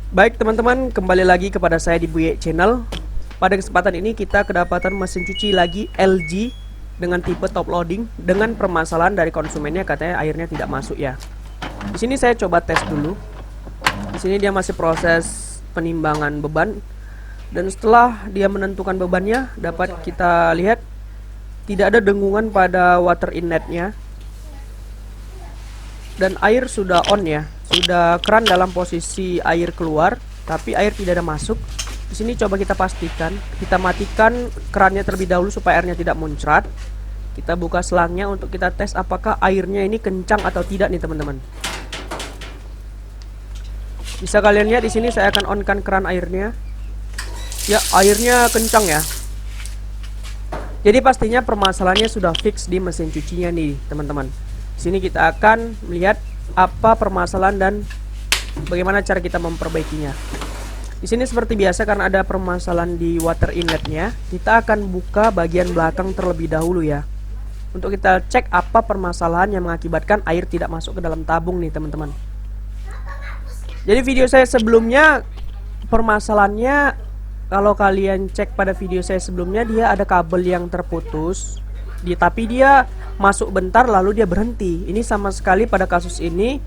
Baik teman-teman, kembali lagi kepada saya di Buye Channel. Pada kesempatan ini kita kedapatan mesin cuci lagi LG dengan tipe top loading dengan permasalahan dari konsumennya, katanya airnya tidak masuk ya. Di sini saya coba tes dulu. Di sini dia masih proses penimbangan beban, dan setelah dia menentukan bebannya, dapat kita lihat tidak ada dengungan pada water inletnya, dan air sudah on ya, sudah keran dalam posisi air keluar, tapi air tidak ada masuk. Di sini coba kita pastikan, kita matikan kerannya terlebih dahulu supaya airnya tidak muncrat. Kita buka selangnya untuk kita tes apakah airnya ini kencang atau tidak nih teman-teman. Bisa kalian lihat di sini saya akan on-kan keran airnya. Ya, airnya kencang ya. Jadi pastinya permasalahannya sudah fix di mesin cucinya nih teman-teman. Di sini kita akan melihat apa permasalahan dan bagaimana cara kita memperbaikinya. Di sini seperti biasa, karena ada permasalahan di water inletnya, kita akan buka bagian belakang terlebih dahulu ya, untuk kita cek apa permasalahan yang mengakibatkan air tidak masuk ke dalam tabung nih teman-teman. Jadi video saya sebelumnya, permasalahannya kalau kalian cek pada video saya sebelumnya, dia ada kabel yang terputus, tapi dia masuk bentar lalu dia berhenti. Ini sama sekali pada kasus ini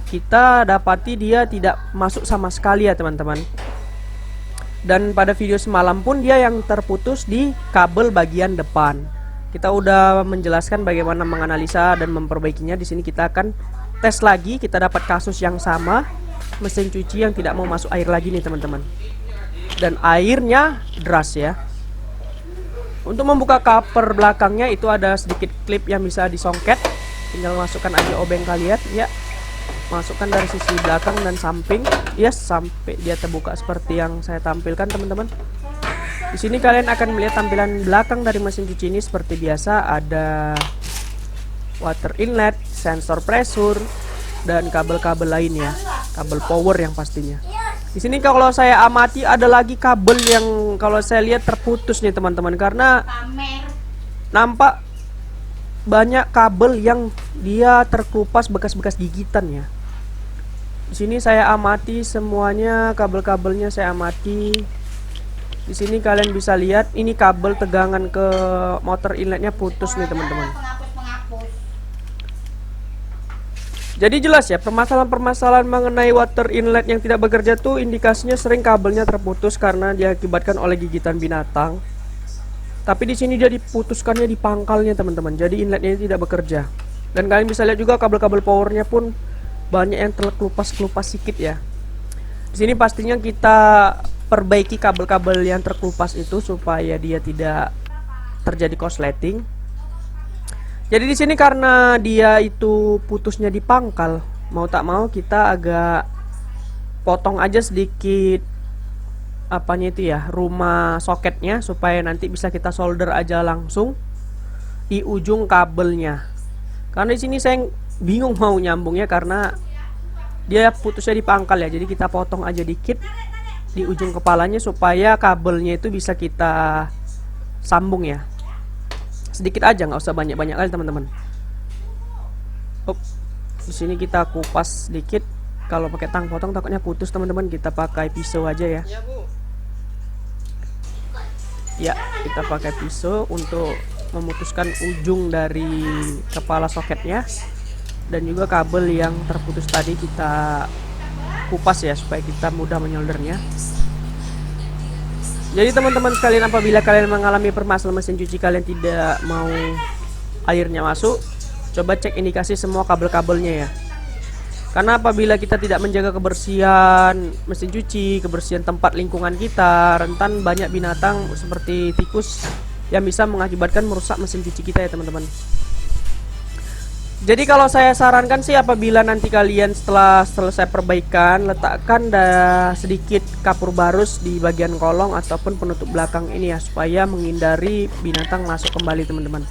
kita dapati dia tidak masuk sama sekali ya teman-teman. Dan pada video semalam pun dia yang terputus di kabel bagian depan. Kita udah menjelaskan bagaimana menganalisa dan memperbaikinya. Di sini kita akan tes lagi, kita dapat kasus yang sama, mesin cuci yang tidak mau masuk air lagi nih teman-teman. Dan airnya deras ya. Untuk membuka cover belakangnya itu ada sedikit klip yang bisa disongket. Tinggal masukkan aja obeng kalian ya. Masukkan dari sisi belakang dan samping, yes, sampai dia terbuka seperti yang saya tampilkan teman-teman. Di sini kalian akan melihat tampilan belakang dari mesin cuci ini seperti biasa, ada water inlet, sensor pressure, dan kabel-kabel lainnya, kabel power yang pastinya. Di sini kalau saya amati ada lagi kabel yang kalau saya lihat terputus nih teman-teman, karena nampak banyak kabel yang dia terkelupas bekas-bekas gigitan ya. Di sini saya amati semuanya, kabel-kabelnya saya amati. Di sini kalian bisa lihat ini kabel tegangan ke motor inletnya putus nih teman-teman. Jadi jelas ya, permasalahan-permasalahan mengenai water inlet yang tidak bekerja tuh indikasinya sering kabelnya terputus karena diakibatkan oleh gigitan binatang. Tapi di sini dia diputuskannya di pangkalnya teman-teman. Jadi inletnya tidak bekerja. Dan kalian bisa lihat juga kabel-kabel powernya pun banyak yang terkelupas-kelupas sedikit ya. Di sini pastinya kita perbaiki kabel-kabel yang terkelupas itu supaya dia tidak terjadi korsleting. Jadi di sini karena dia itu putusnya di pangkal, mau tak mau kita agak potong aja sedikit apanya itu ya, rumah soketnya, supaya nanti bisa kita solder aja langsung di ujung kabelnya. Karena di sini saya bingung mau nyambungnya karena dia putusnya di pangkal ya. Jadi kita potong aja dikit di ujung kepalanya supaya kabelnya itu bisa kita sambung ya. Sedikit aja, nggak usah banyak-banyak kali teman-teman. Di sini kita kupas sedikit. Kalau pakai tang potong takutnya putus teman-teman. Kita pakai pisau aja ya. Ya, kita pakai pisau untuk memutuskan ujung dari kepala soketnya. Dan juga kabel yang terputus tadi kita kupas ya, supaya kita mudah menyoldernya. Jadi teman-teman sekalian, apabila kalian mengalami permasalahan mesin cuci kalian tidak mau airnya masuk, coba cek indikasi semua kabel-kabelnya ya. Karena apabila kita tidak menjaga kebersihan mesin cuci, kebersihan tempat lingkungan kita, rentan banyak binatang seperti tikus yang bisa mengakibatkan merusak mesin cuci kita ya teman-teman. Jadi kalau saya sarankan sih, apabila nanti kalian setelah selesai perbaikan, letakkan sedikit kapur barus di bagian kolong ataupun penutup belakang ini ya, supaya menghindari binatang masuk kembali teman-teman.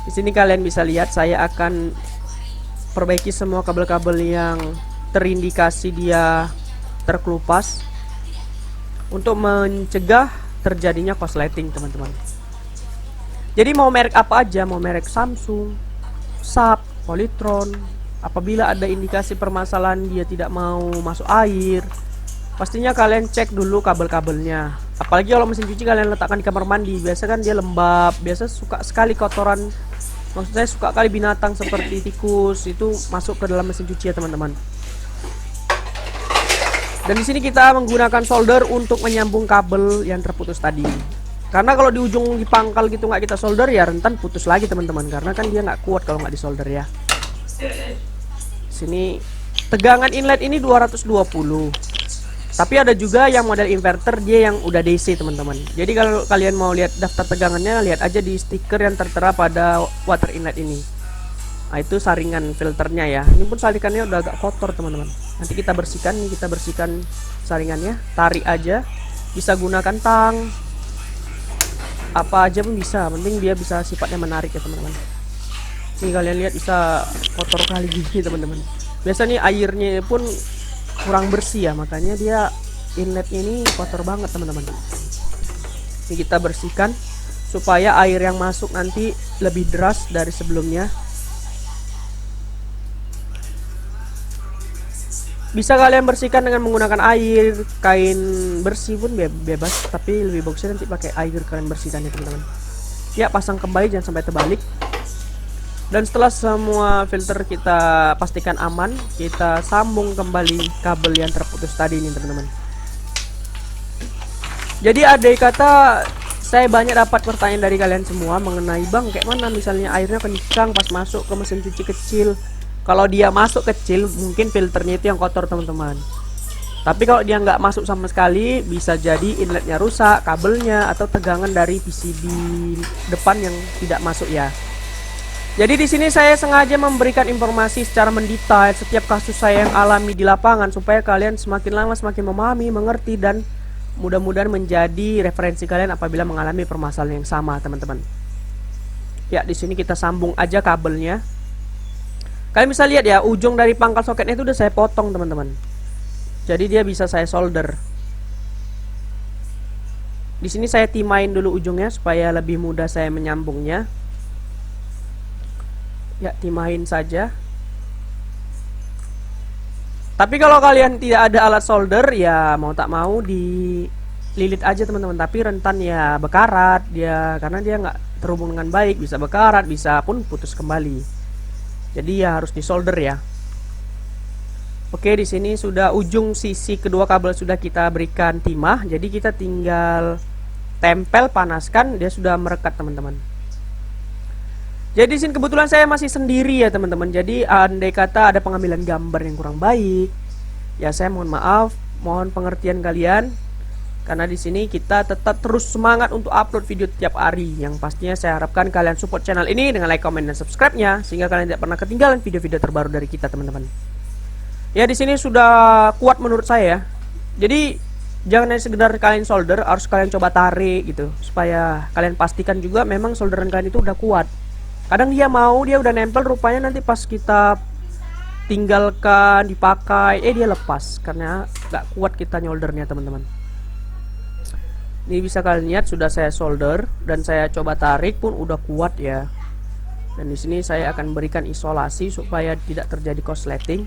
Di sini kalian bisa lihat saya akan perbaiki semua kabel-kabel yang terindikasi dia terkelupas untuk mencegah terjadinya korsleting teman-teman. Jadi mau merek apa aja, mau merek Samsung, Sharp, Polytron, Apabila ada indikasi permasalahan dia tidak mau masuk air, pastinya kalian cek dulu kabel-kabelnya. Apalagi kalau mesin cuci kalian letakkan di kamar mandi, biasa kan dia lembab, biasa suka sekali kotoran, maksud saya suka kali binatang seperti tikus itu masuk ke dalam mesin cuci ya teman-teman. Dan di sini kita menggunakan solder untuk menyambung kabel yang terputus tadi. Karena kalau di ujung di pangkal gitu nggak kita solder ya rentan putus lagi teman-teman, karena kan dia nggak kuat kalau nggak disolder ya. Sini tegangan inlet ini 220. Tapi ada juga yang model inverter, dia yang udah DC teman-teman. Jadi kalau kalian mau lihat daftar tegangannya, lihat aja di stiker yang tertera pada water inlet ini. Nah itu saringan filternya ya. Ini pun saringannya udah agak kotor teman-teman. Nanti kita bersihkan, nih kita bersihkan saringannya. Tarik aja, bisa gunakan tang, apa aja pun bisa. Penting dia bisa sifatnya menarik ya teman-teman. Nih kalian lihat bisa kotor kali gini teman-teman. Biasa nih airnya pun kurang bersih ya, makanya dia inlet ini kotor banget teman-teman. Ini kita bersihkan supaya air yang masuk nanti lebih deras dari sebelumnya. Bisa kalian bersihkan dengan menggunakan air, kain bersih pun bebas, tapi lebih bagusnya nanti pakai air kalian bersihkan ya teman-teman. Ya pasang kembali, jangan sampai terbalik. Dan setelah semua filter kita pastikan aman, kita sambung kembali kabel yang terputus tadi ini teman-teman. Jadi andai kata saya banyak dapat pertanyaan dari kalian semua mengenai bang, kayak mana misalnya airnya kencang pas masuk ke mesin cuci kecil. Kalau dia masuk kecil mungkin filternya itu yang kotor teman-teman. Tapi kalau dia nggak masuk sama sekali, bisa jadi inletnya rusak, kabelnya, atau tegangan dari PCB depan yang tidak masuk ya. Jadi di sini saya sengaja memberikan informasi secara mendetail setiap kasus saya yang alami di lapangan supaya kalian semakin lama semakin memahami, mengerti, dan mudah-mudahan menjadi referensi kalian apabila mengalami permasalahan yang sama teman-teman. Ya di sini kita sambung aja kabelnya. Kalian bisa lihat ya, ujung dari pangkal soketnya itu udah saya potong teman-teman. Jadi dia bisa saya solder. Di sini saya timain dulu ujungnya supaya lebih mudah saya menyambungnya. Ya timain saja. Tapi kalau kalian tidak ada alat solder ya mau tak mau dililit aja teman-teman. Tapi rentan ya bekarat dia, karena dia nggak terhubung dengan baik, bisa bekarat, bisa pun putus kembali. Jadi ya harus disolder ya. Oke, di sini sudah ujung sisi kedua kabel sudah kita berikan timah. Jadi kita tinggal tempel, panaskan, dia sudah merekat teman-teman. Jadi di sini kebetulan saya masih sendiri ya teman-teman. Jadi andai kata ada pengambilan gambar yang kurang baik, ya saya mohon maaf, mohon pengertian kalian. Karena di sini kita tetap terus semangat untuk upload video tiap hari. Yang pastinya saya harapkan kalian support channel ini dengan like, comment, dan subscribe-nya sehingga kalian tidak pernah ketinggalan video-video terbaru dari kita teman-teman. Ya di sini sudah kuat menurut saya. Jadi jangan hanya sekedar kalian solder, harus kalian coba tarik gitu supaya kalian pastikan juga memang solderan kalian itu udah kuat. Kadang dia udah nempel, rupanya nanti pas kita tinggalkan dipakai dia lepas karena gak kuat kita nyoldernya teman-teman. Ini bisa kalian lihat sudah saya solder dan saya coba tarik pun udah kuat ya. Dan di sini saya akan berikan isolasi supaya tidak terjadi korsleting.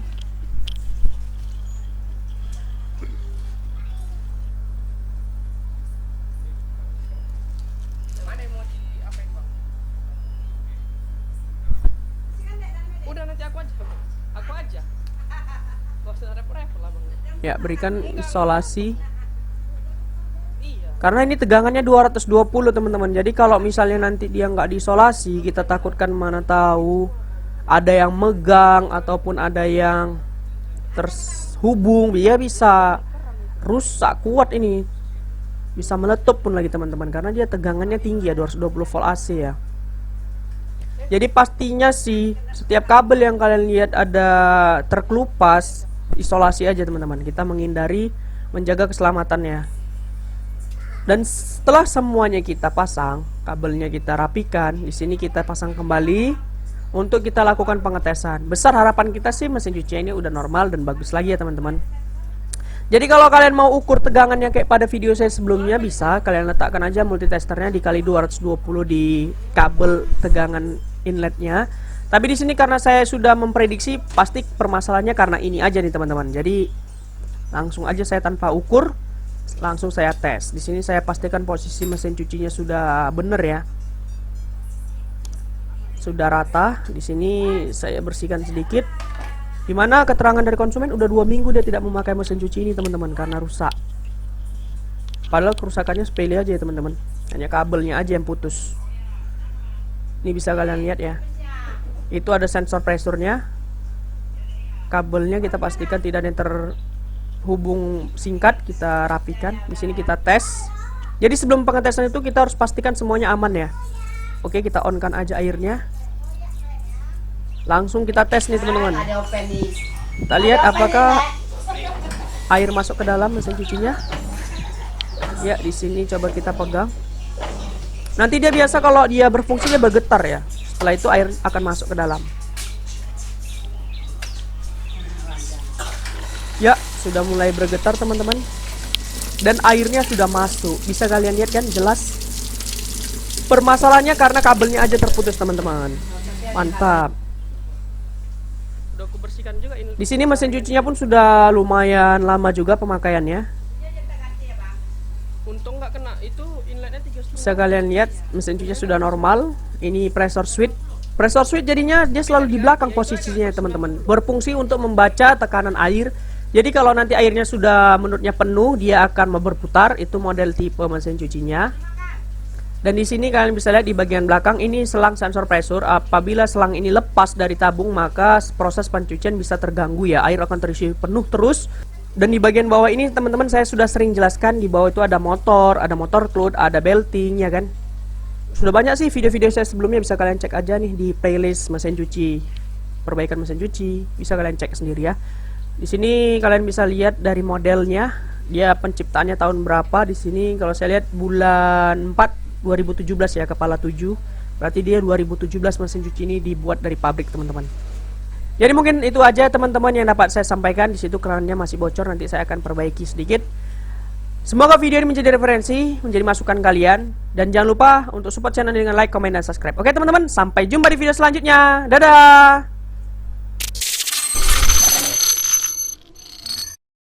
Ya berikan isolasi. Karena ini tegangannya 220 teman-teman. Jadi kalau misalnya nanti dia nggak diisolasi, kita takutkan mana tahu ada yang megang ataupun ada yang terhubung, dia bisa rusak kuat ini. Bisa meletup pun lagi teman-teman karena dia tegangannya tinggi ya, 220 volt AC ya. Jadi pastinya sih setiap kabel yang kalian lihat ada terkelupas, isolasi aja teman-teman. Kita menghindari, menjaga keselamatannya. Dan setelah semuanya kita pasang, kabelnya kita rapikan, di sini kita pasang kembali untuk kita lakukan pengetesan. Besar harapan kita sih mesin cuci ini udah normal dan bagus lagi ya teman-teman. Jadi kalau kalian mau ukur tegangannya kayak pada video saya sebelumnya, bisa kalian letakkan aja multitesternya dikali 220 di kabel tegangan inletnya. Tapi di sini karena saya sudah memprediksi pasti permasalahannya karena ini aja nih teman-teman. Jadi langsung aja saya tanpa ukur, langsung saya tes. Di sini saya pastikan posisi mesin cucinya sudah bener ya. Sudah rata. Di sini saya bersihkan sedikit. Dimana keterangan dari konsumen udah 2 minggu dia tidak memakai mesin cuci ini teman-teman karena rusak. Padahal kerusakannya sepele aja ya teman-teman. Hanya kabelnya aja yang putus. Ini bisa kalian lihat ya. Itu ada sensor pressure-nya. Kabelnya kita pastikan tidak ada yang terhubung singkat, kita rapikan. Di sini kita tes. Jadi sebelum pengetesan itu kita harus pastikan semuanya aman ya. Oke, kita on-kan aja airnya. Langsung kita tes nih teman-teman. Kita lihat apakah air masuk ke dalam mesin cucinya. Ya, di sini coba kita pegang. Nanti dia biasa kalau dia berfungsi dia bergetar ya. Setelah itu air akan masuk ke dalam. Ya, sudah mulai bergetar teman-teman. Dan airnya sudah masuk. Bisa kalian lihat kan jelas. Permasalahannya karena kabelnya aja terputus teman-teman. Mantap. Udah aku bersihkan juga ini. Di sini mesin cucinya pun sudah lumayan lama juga pemakaiannya. Untung nggak kena itu inletnya 3,5. Bisa kalian lihat mesin cucinya sudah normal. Ini pressure switch. Pressure switch jadinya dia selalu di belakang posisinya teman-teman. Berfungsi untuk membaca tekanan air. Jadi kalau nanti airnya sudah menurutnya penuh, dia akan berputar. Itu model tipe mesin cucinya. Dan di sini kalian bisa lihat di bagian belakang ini selang sensor pressure. Apabila selang ini lepas dari tabung, maka proses pencucian bisa terganggu ya. Air akan terisi penuh terus. Dan di bagian bawah ini teman-teman saya sudah sering jelaskan, di bawah itu ada motor cloth, ada belting ya kan. Sudah banyak sih video-video saya sebelumnya, bisa kalian cek aja nih di playlist mesin cuci, perbaikan mesin cuci, bisa kalian cek sendiri ya. Di sini kalian bisa lihat dari modelnya, dia penciptaannya tahun berapa. Di sini kalau saya lihat bulan 4 2017 ya, kepala 7. Berarti dia 2017 mesin cuci ini dibuat dari pabrik teman-teman. Jadi mungkin itu aja teman-teman yang dapat saya sampaikan. Di situ kerannya masih bocor, nanti saya akan perbaiki sedikit. Semoga video ini menjadi referensi, menjadi masukan kalian. Dan jangan lupa untuk support channel dengan like, comment, dan subscribe. Oke teman-teman, sampai jumpa di video selanjutnya. Dadah!